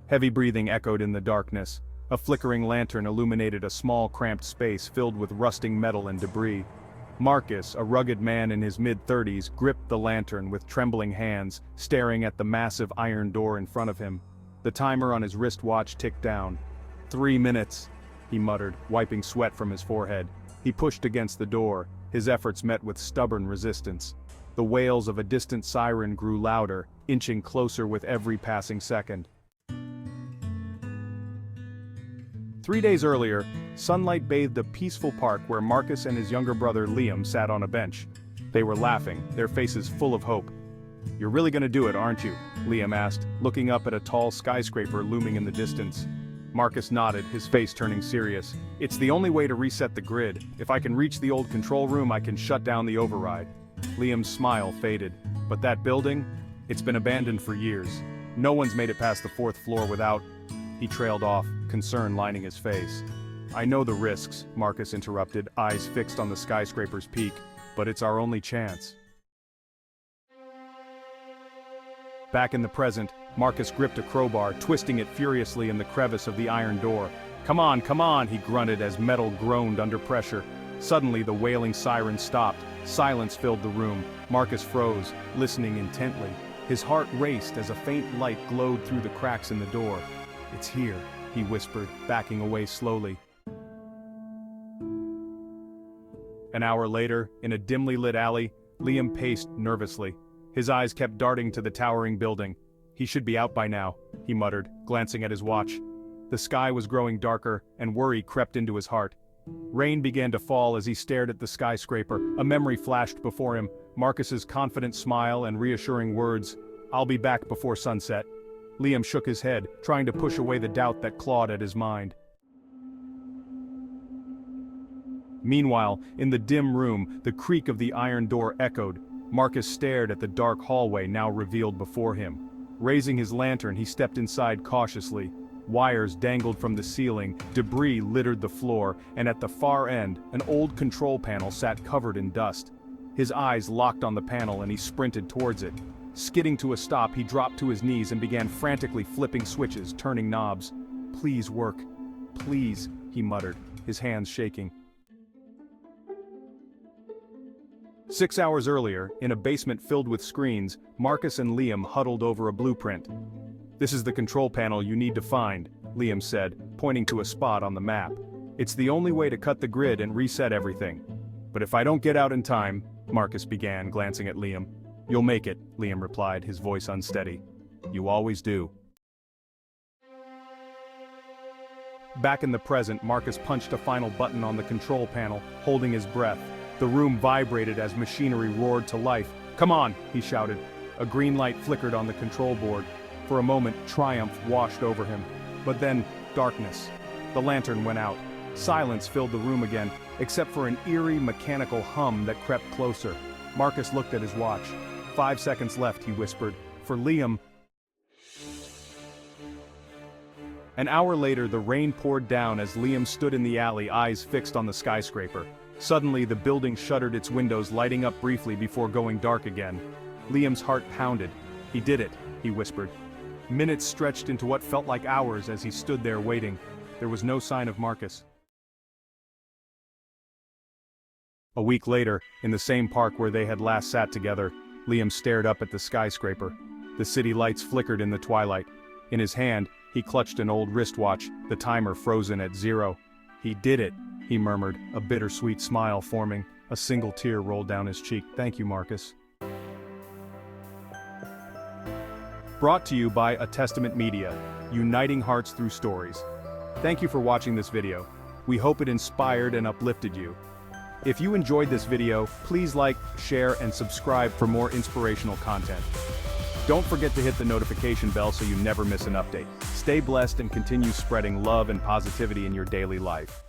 Heavy breathing echoed in the darkness. A flickering lantern illuminated a small cramped space filled with rusting metal and debris. Marcus, a rugged man in his mid-30s, gripped the lantern with trembling hands, staring at the massive iron door in front of him. The timer on his wristwatch ticked down. 3 minutes, he muttered, wiping sweat from his forehead. He pushed against the door, his efforts met with stubborn resistance. The wails of a distant siren grew louder, inching closer with every passing second. 3 days earlier, sunlight bathed a peaceful park where Marcus and his younger brother Liam sat on a bench. They were laughing, their faces full of hope. "You're really gonna do it, aren't you?" Liam asked, looking up at a tall skyscraper looming in the distance. Marcus nodded, his face turning serious. "It's the only way to reset the grid. If I can reach the old control room, I can shut down the override." Liam's smile faded. "But that building? It's been abandoned for years. No one's made it past the 4th floor without—" He trailed off, concern lining his face. "I know the risks," Marcus interrupted, eyes fixed on the skyscraper's peak, "but it's our only chance." Back in the present, Marcus gripped a crowbar, twisting it furiously in the crevice of the iron door. Come on, he grunted as metal groaned under pressure. Suddenly the wailing siren stopped. Silence filled the room. Marcus froze, listening intently. His heart raced as a faint light glowed through the cracks in the door. "It's here," he whispered, backing away slowly. An hour later, in a dimly lit alley, Liam paced nervously. His eyes kept darting to the towering building. "He should be out by now," he muttered, glancing at his watch. The sky was growing darker, and worry crept into his heart. Rain began to fall as he stared at the skyscraper. A memory flashed before him, Marcus's confident smile and reassuring words, "I'll be back before sunset." Liam shook his head, trying to push away the doubt that clawed at his mind. Meanwhile, in the dim room, the creak of the iron door echoed. Marcus stared at the dark hallway now revealed before him. Raising his lantern, he stepped inside cautiously. Wires dangled from the ceiling, debris littered the floor, and at the far end, an old control panel sat covered in dust. His eyes locked on the panel and he sprinted towards it. Skidding to a stop, he dropped to his knees and began frantically flipping switches, turning knobs. "Please work. Please," he muttered, his hands shaking. 6 hours earlier, in a basement filled with screens, Marcus and Liam huddled over a blueprint. "This is the control panel you need to find," Liam said, pointing to a spot on the map. "It's the only way to cut the grid and reset everything." "But if I don't get out in time," Marcus began, glancing at Liam. "You'll make it," Liam replied, his voice unsteady. "You always do." Back in the present, Marcus punched a final button on the control panel, holding his breath. The room vibrated as machinery roared to life. "Come on," he shouted. A green light flickered on the control board. For a moment, triumph washed over him. But then, darkness. The lantern went out. Silence filled the room again, except for an eerie mechanical hum that crept closer. Marcus looked at his watch. 5 seconds left, he whispered. For Liam. An hour later, the rain poured down as Liam stood in the alley, eyes fixed on the skyscraper. Suddenly, the building shuttered its windows, lighting up briefly before going dark again. Liam's heart pounded. "He did it," he whispered. Minutes stretched into what felt like hours as he stood there waiting. There was no sign of Marcus. A week later, in the same park where they had last sat together, Liam stared up at the skyscraper. The city lights flickered in the twilight. In his hand, he clutched an old wristwatch, the timer frozen at 0. "He did it," he murmured, a bittersweet smile forming. A single tear rolled down his cheek. "Thank you, Marcus." Brought to you by A Testament Media, uniting hearts through stories. Thank you for watching this video. We hope it inspired and uplifted you. If you enjoyed this video, please like, share, and subscribe for more inspirational content. Don't forget to hit the notification bell so you never miss an update. Stay blessed and continue spreading love and positivity in your daily life.